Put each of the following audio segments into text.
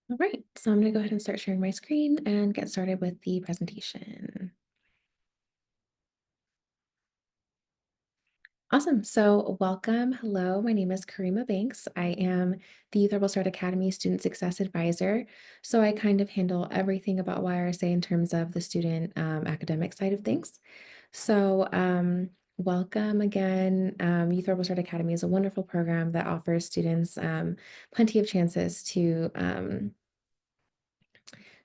All right, so I'm going to go ahead and start sharing my screen and get started with the presentation. Awesome. So, welcome. Hello, my name is Karima Banks. I am the Thurble Start Academy Student Success Advisor. So, I kind of handle everything about YRSA in terms of the student academic side of things. Welcome again. Youth Thurble Start Academy is a wonderful program that offers students plenty of chances to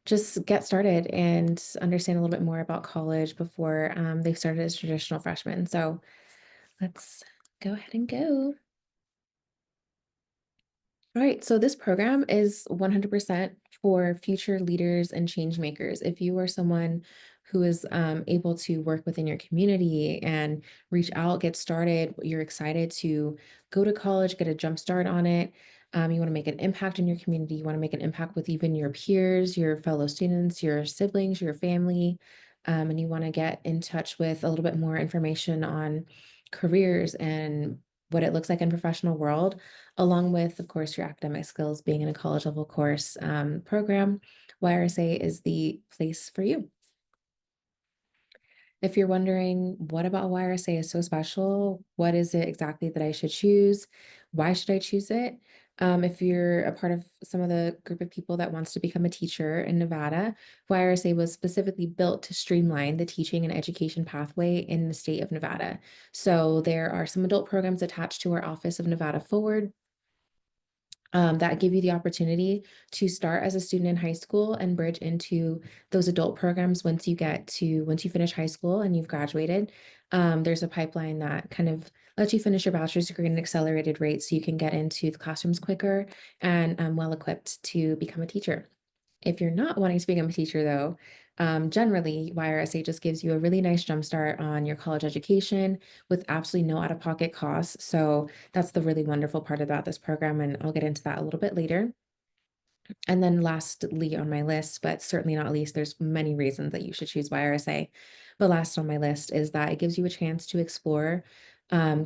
just get started and understand a little bit more about college before they've started as traditional freshmen. So let's go ahead and go. All right, so this program is 100% for future leaders and change makers. If you are someone who is able to work within your community and reach out, get started, you're excited to go to college, get a jump start on it. You want to make an impact in your community. You want to make an impact with even your peers, your fellow students, your siblings, your family, and you want to get in touch with a little bit more information on careers and what it looks like in professional world along with, of course, your academic skills being in a college level course program. YRSA is the place for you. If you're wondering what about YRSA is so special, what is it exactly that I should choose? Why should I choose it? If you're a part of some of the group of people that wants to become a teacher in Nevada, YRSA was specifically built to streamline the teaching and education pathway in the state of Nevada. So there are some adult programs attached to our Office of Nevada Forward that give you the opportunity to start as a student in high school and bridge into those adult programs once you finish high school and you've graduated. There's a pipeline that kind of lets you finish your bachelor's degree at an accelerated rate so you can get into the classrooms quicker and well equipped to become a teacher. If you're not wanting to become a teacher, though, generally, YRSA just gives you a really nice jumpstart on your college education with absolutely no out of pocket costs. So that's the really wonderful part about this program. And I'll get into that a little bit later. And then lastly on my list, but certainly not least, there's many reasons that you should choose YRSA. But last on my list is that it gives you a chance to explore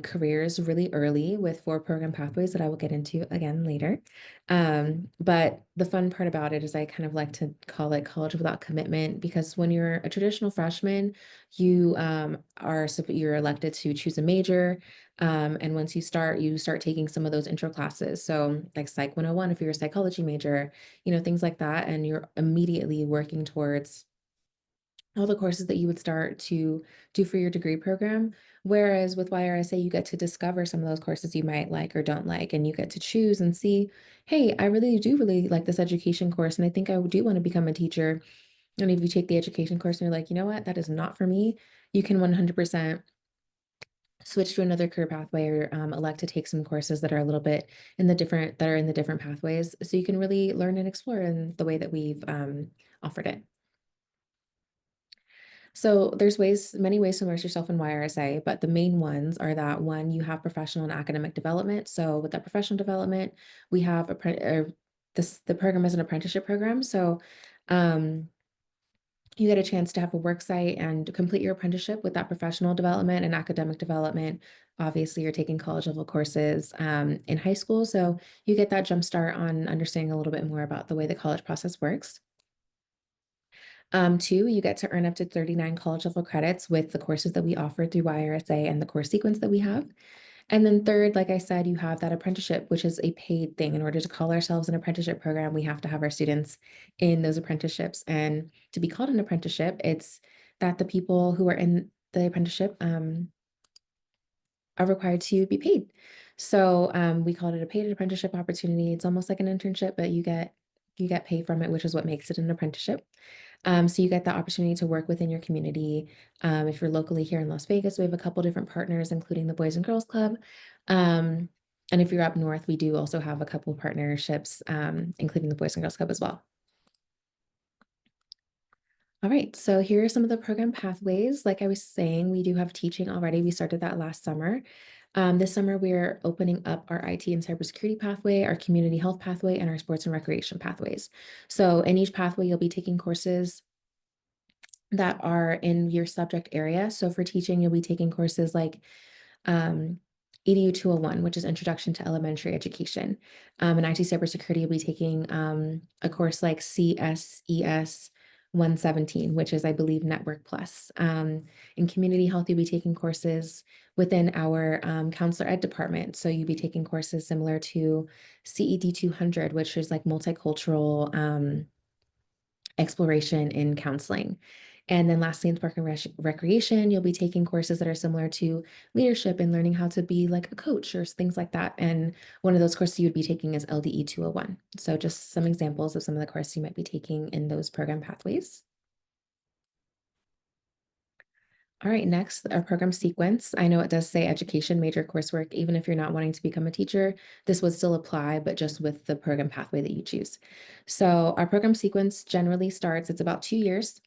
careers really early with four program pathways that I will get into again later. But the fun part about it is I kind of like to call it college without commitment because when you're a traditional freshman, you're elected to choose a major. And once you start taking some of those intro classes. So like Psych 101, if you're a psychology major, things like that. And you're immediately working towards all the courses that you would start to do for your degree program. Whereas with YRSA, you get to discover some of those courses you might like or don't like, and you get to choose and see, hey, I really do really like this education course, and I think I do want to become a teacher. And if you take the education course and you're like, you know what, that is not for me, you can 100% switch to another career pathway or elect to take some courses that are a little bit that are in the different pathways so you can really learn and explore in the way that we've offered it. So there's many ways to immerse yourself in YRSA, but the main ones are that one, you have professional and academic development. So with that professional development, we have the program is an apprenticeship program. So um, you get a chance to have a work site and complete your apprenticeship with that professional development and academic development. Obviously, you're taking college level courses in high school, so you get that jump start on understanding a little bit more about the way the college process works. Two, you get to earn up to 39 college level credits with the courses that we offer through YRSA and the course sequence that we have. And then third, like I said, you have that apprenticeship, which is a paid thing. In order to call ourselves an apprenticeship program, we have to have our students in those apprenticeships. And to be called an apprenticeship, it's that the people who are in the apprenticeship are required to be paid. So we called it a paid apprenticeship opportunity. It's almost like an internship, but you get pay from it, which is what makes it an apprenticeship. So you get the opportunity to work within your community. If you're locally here in Las Vegas, we have a couple different partners, including the Boys and Girls Club. Um, and if you're up north, we do also have a couple partnerships, including the Boys and Girls Club as well. All right, so here are some of the program pathways. Like I was saying, we do have teaching already. We started that last summer. This summer, we're opening up our IT and cybersecurity pathway, our community health pathway, and our sports and recreation pathways. So in each pathway, you'll be taking courses that are in your subject area. So for teaching, you'll be taking courses like um, EDU 201, which is Introduction to Elementary Education. In IT cybersecurity, you'll be taking a course like CSES 117, which is, I believe, Network Plus. In community health, you'll be taking courses within our counselor ed department. So you'll be taking courses similar to CED 200, which is like multicultural exploration in counseling. And then lastly, in park and recreation, you'll be taking courses that are similar to leadership and learning how to be like a coach or things like that. And one of those courses you would be taking is LDE 201. So just some examples of some of the courses you might be taking in those program pathways. All right, next, our program sequence. I know it does say education major coursework. Even if you're not wanting to become a teacher, this would still apply, but just with the program pathway that you choose. So our program sequence generally starts, it's about 2 years.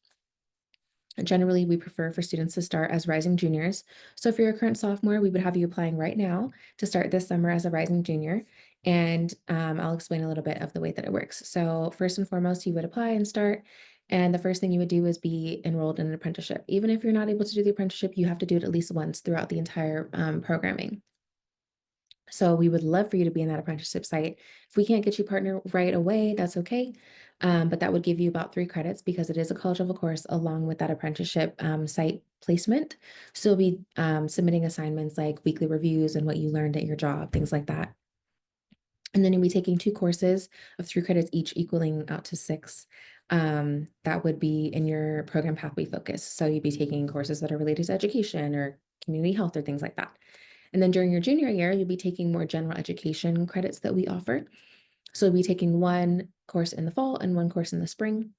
Generally, we prefer for students to start as rising juniors. So if you're a current sophomore, we would have you applying right now to start this summer as a rising junior. And I'll explain a little bit of the way that it works. So first and foremost, you would apply and start. And the first thing you would do is be enrolled in an apprenticeship. Even if you're not able to do the apprenticeship, you have to do it at least once throughout the entire programming. So we would love for you to be in that apprenticeship site. If we can't get you partner right away, that's okay. But that would give you about 3 credits because it is a college level course along with that apprenticeship site placement. So you'll be submitting assignments like weekly reviews and what you learned at your job, things like that. And then you'll be taking 2 courses of 3 credits each, equaling out to 6. That would be in your program pathway focus. So you'd be taking courses that are related to education or community health or things like that. And then during your junior year, you'll be taking more general education credits that we offer. So you'll be taking 1 course in the fall and 1 course in the spring.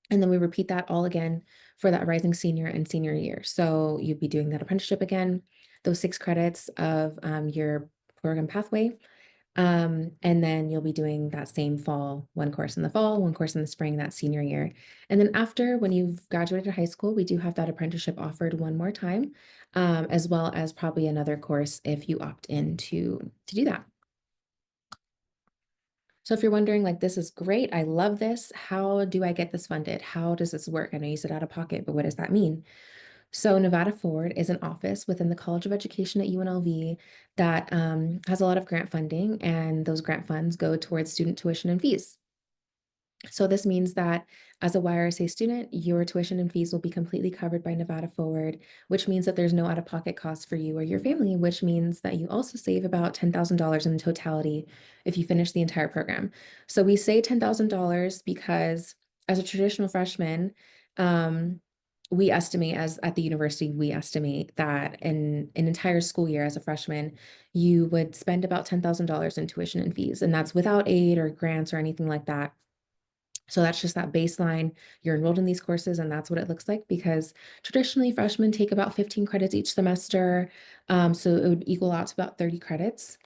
And then we repeat that all again for that rising senior and senior year. So you'd be doing that apprenticeship again, those 6 credits of your program pathway. And then you'll be doing that same fall, 1 course in the fall, 1 course in the spring, that senior year. And then after, when you've graduated high school, we do have that apprenticeship offered one more time, as well as probably another course if you opt in to do that. So if you're wondering, like, this is great, I love this, how do I get this funded? How does this work? I know you said out of pocket, but what does that mean? So Nevada Forward is an office within the College of Education at UNLV that has a lot of grant funding, and those grant funds go towards student tuition and fees. So this means that as a YRSA student, your tuition and fees will be completely covered by Nevada Forward, which means that there's no out-of-pocket costs for you or your family, which means that you also save about $10,000 in totality if you finish the entire program. So we say $10,000 because as a traditional freshman, we estimate, as at the university, we estimate that in an entire school year as a freshman, you would spend about $10,000 in tuition and fees, and that's without aid or grants or anything like that. So that's just that baseline. You're enrolled in these courses, and that's what it looks like because traditionally freshmen take about 15 credits each semester. So it would equal out to about 30 credits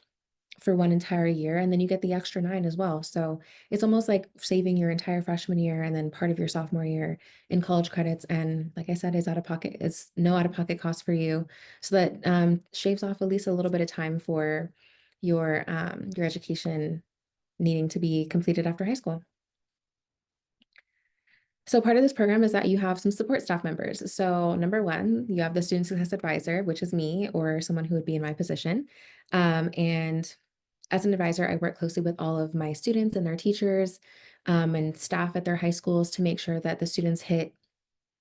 for one entire year. And then you get the extra 9 as well. So it's almost like saving your entire freshman year and then part of your sophomore year in college credits. And like I said, is out of pocket, is no out of pocket cost for you. So that shaves off at least a little bit of time for your education needing to be completed after high school. So part of this program is that you have some support staff members. So number one, you have the student success advisor, which is me or someone who would be in my position. And as an advisor, I work closely with all of my students and their teachers and staff at their high schools to make sure that the students hit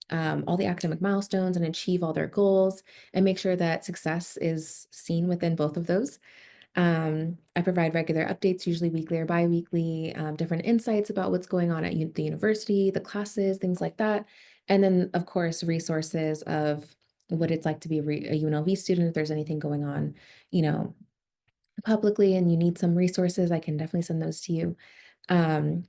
all the academic milestones and achieve all their goals and make sure that success is seen within both of those. I provide regular updates, usually weekly or bi-weekly, different insights about what's going on at the university, the classes, things like that. And then, of course, resources of what it's like to be a UNLV student. If there's anything going on, you know, publicly and you need some resources, I can definitely send those to you. Um,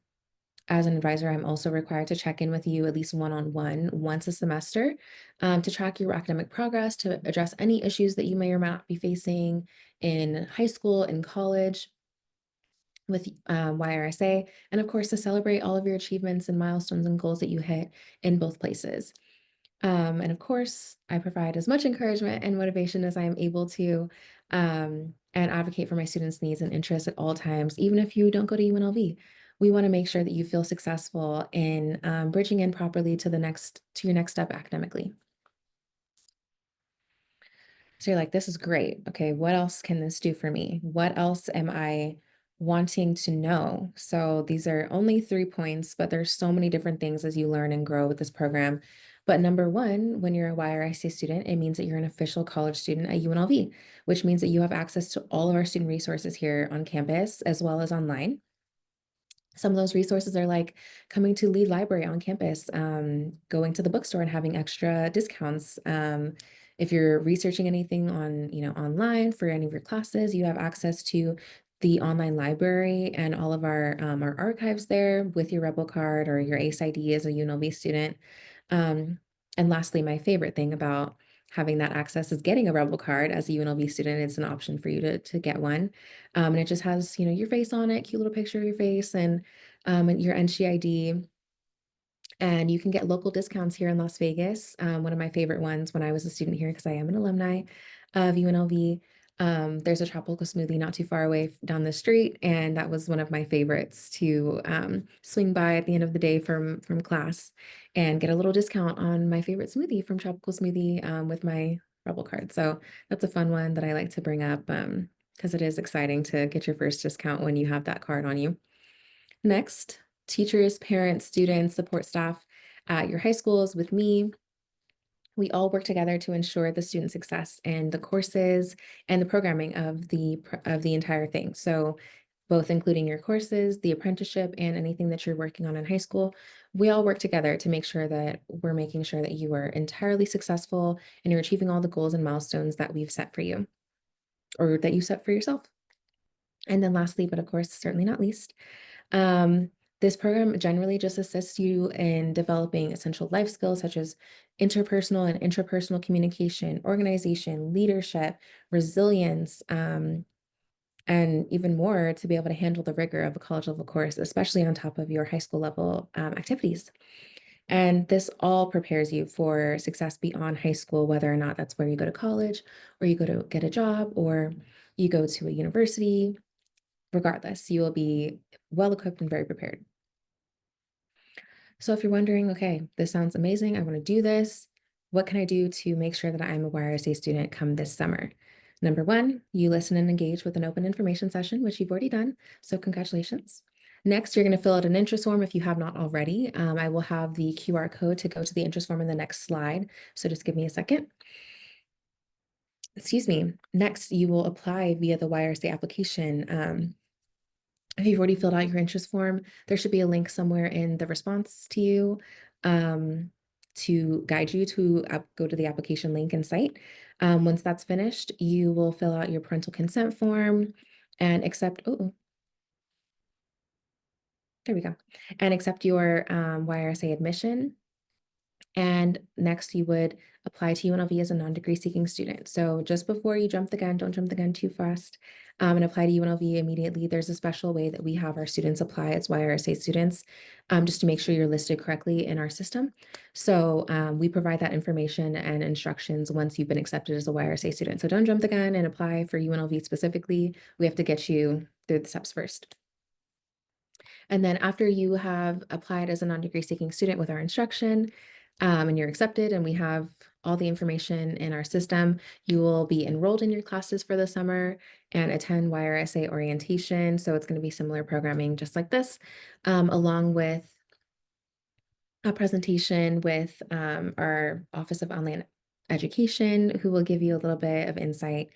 as an advisor, I'm also required to check in with you at least one-on-one once a semester to track your academic progress, to address any issues that you may or may not be facing in high school and college with YRSA, and of course, to celebrate all of your achievements and milestones and goals that you hit in both places. And of course, I provide as much encouragement and motivation as I am able to, and advocate for my students' needs and interests at all times, even if you don't go to UNLV. We want to make sure that you feel successful in bridging in properly to your next step academically. So you're like, this is great. Okay, what else can this do for me? What else am I wanting to know? So these are only 3 points, but there's so many different things as you learn and grow with this program. But number one, when you're a YRSA student, it means that you're an official college student at UNLV, which means that you have access to all of our student resources here on campus as well as online. Some of those resources are like coming to lead library on campus, going to the bookstore and having extra discounts. If you're researching anything on, online for any of your classes, you have access to the online library and all of our archives there with your Rebel card or your ACE ID as a UNLV student. Um, and lastly, my favorite thing about having that access is getting a Rebel card as a UNLV student. It's an option for you to get one. And it just has, your face on it, cute little picture of your face and your NSHE ID. And you can get local discounts here in Las Vegas. One of my favorite ones when I was a student here, because I am an alumni of UNLV. There's a tropical smoothie not too far away down the street, and that was one of my favorites to swing by at the end of the day from class and get a little discount on my favorite smoothie from Tropical Smoothie with my Rebel card. So that's a fun one that I like to bring up because it is exciting to get your first discount when you have that card on you. Next, teachers, parents, students, support staff at your high schools with me. We all work together to ensure the student success and the courses and the programming of the entire thing. So both including your courses, the apprenticeship, and anything that you're working on in high school, we all work together to make sure that we're making sure that you are entirely successful and you're achieving all the goals and milestones that we've set for you or that you set for yourself. And then lastly, but of course, certainly not least, um, this program generally just assists you in developing essential life skills such as interpersonal and intrapersonal communication, organization, leadership, resilience, and even more to be able to handle the rigor of a college level course, especially on top of your high school level activities. And this all prepares you for success beyond high school, whether or not that's where you go to college or you go to get a job or you go to a university. Regardless, you will be well equipped and very prepared. So if you're wondering, okay, this sounds amazing, I want to do this, what can I do to make sure that I'm a YRSA student come this summer? Number one, you listen and engage with an open information session, which you've already done. So congratulations. Next, you're going to fill out an interest form if you have not already. I will have the QR code to go to the interest form in the next slide. So just give me a second. Excuse me. Next, you will apply via the YRSA application. If you've already filled out your interest form, there should be a link somewhere in the response to you to guide you to go to the application link and site. Once that's finished, you will fill out your parental consent form and accept, oh, there we go, and accept your YRSA admission. And next, you would apply to UNLV as a non-degree seeking student. So just before you jump the gun, don't jump the gun too fast, and apply to UNLV immediately. There's a special way that we have our students apply as YRSA students, just to make sure you're listed correctly in our system. So we provide that information and instructions once you've been accepted as a YRSA student. So don't jump the gun and apply for UNLV specifically. We have to get you through the steps first. And then after you have applied as a non-degree seeking student with our instruction, and you're accepted and we have all the information in our system, you will be enrolled in your classes for the summer and attend YRSA orientation. So it's going to be similar programming just like this, along with a presentation with our Office of Online Education, who will give you a little bit of insight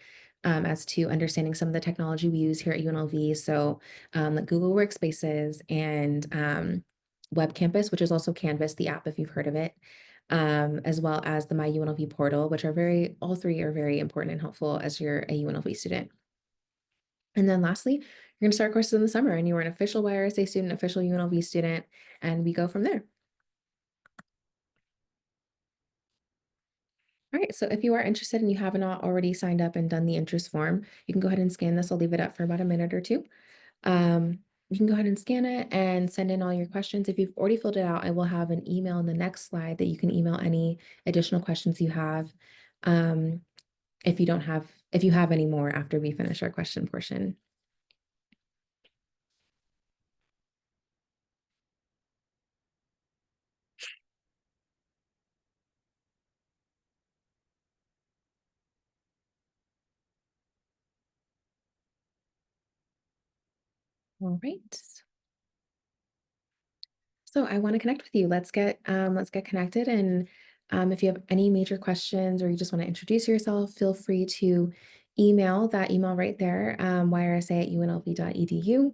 as to understanding some of the technology we use here at UNLV. So like Google Workspaces and Web Campus, which is also Canvas, the app, if you've heard of it, as well as the My UNLV portal, which all three are very important and helpful as you're a UNLV student. And then lastly, you're going to start courses in the summer and you are an official YRSA student, official UNLV student, and we go from there. All right, so if you are interested and you have not already signed up and done the interest form, you can go ahead and scan this. I'll leave it up for about a minute or two. You can go ahead and scan it and send in all your questions. If you've already filled it out, I will have an email in the next slide that you can email any additional questions you have. Um, if you have any more after we finish our question portion. All right. So I want to connect with you. Let's get connected. And if you have any major questions or you just want to introduce yourself, feel free to email that email right there, yrsa@unlv.edu,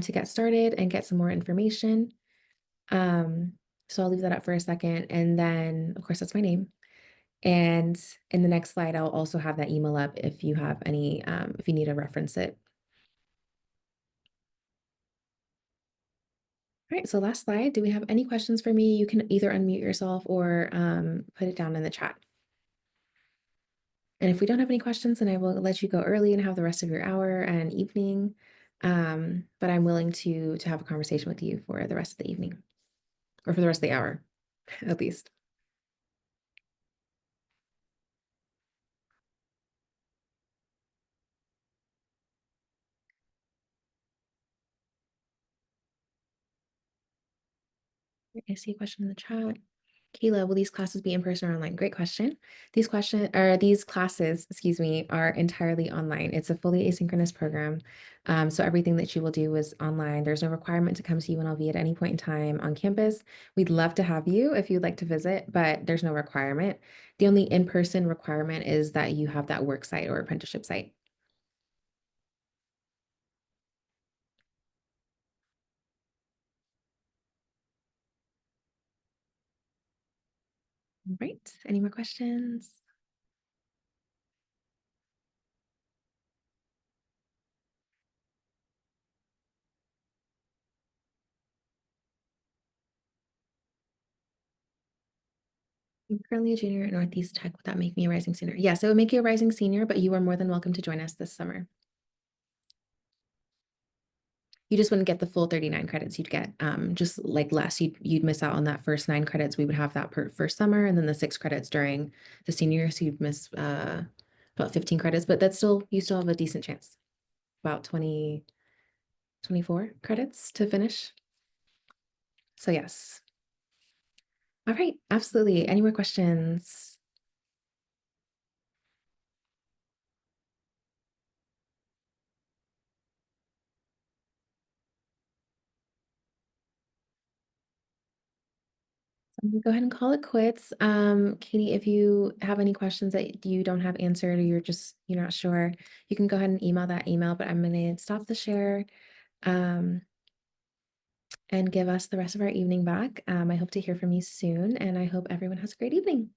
to get started and get some more information. Um, so I'll leave that up for a second. And then, of course, that's my name. And in the next slide, I'll also have that email up if you have any, if you need to reference it. All right, so last slide. Do we have any questions for me? You can either unmute yourself or put it down in the chat. And if we don't have any questions, then I will let you go early and have the rest of your hour and evening. But I'm willing to have a conversation with you for the rest of the evening or for the rest of the hour, at least. I see a question in the chat. Kayla, will these classes be in person or online? Great question. These classes, excuse me, are entirely online. It's a fully asynchronous program. So everything that you will do is online. There's no requirement to come to UNLV at any point in time on campus. We'd love to have you if you'd like to visit, but there's no requirement. The only in-person requirement is that you have that work site or apprenticeship site. All right. Any more questions? I'm currently a junior at Northeast Tech. Would that make me a rising senior? Yes, it would make you a rising senior, but you are more than welcome to join us this summer. You just wouldn't get the full 39 credits. You'd get just like less. You'd miss out on that first 9 credits. We would have that per first summer, and then the 6 credits during the senior year. So you'd miss about 15 credits, but that's still you still have a decent chance. About 24 credits to finish. So yes. All right, absolutely. Any more questions? I'm gonna go ahead and call it quits. Katie, if you have any questions that you don't have answered or you're not sure, you can go ahead and email that email, but I'm gonna stop the share um, and give us the rest of our evening back. I hope to hear from you soon, and I hope everyone has a great evening.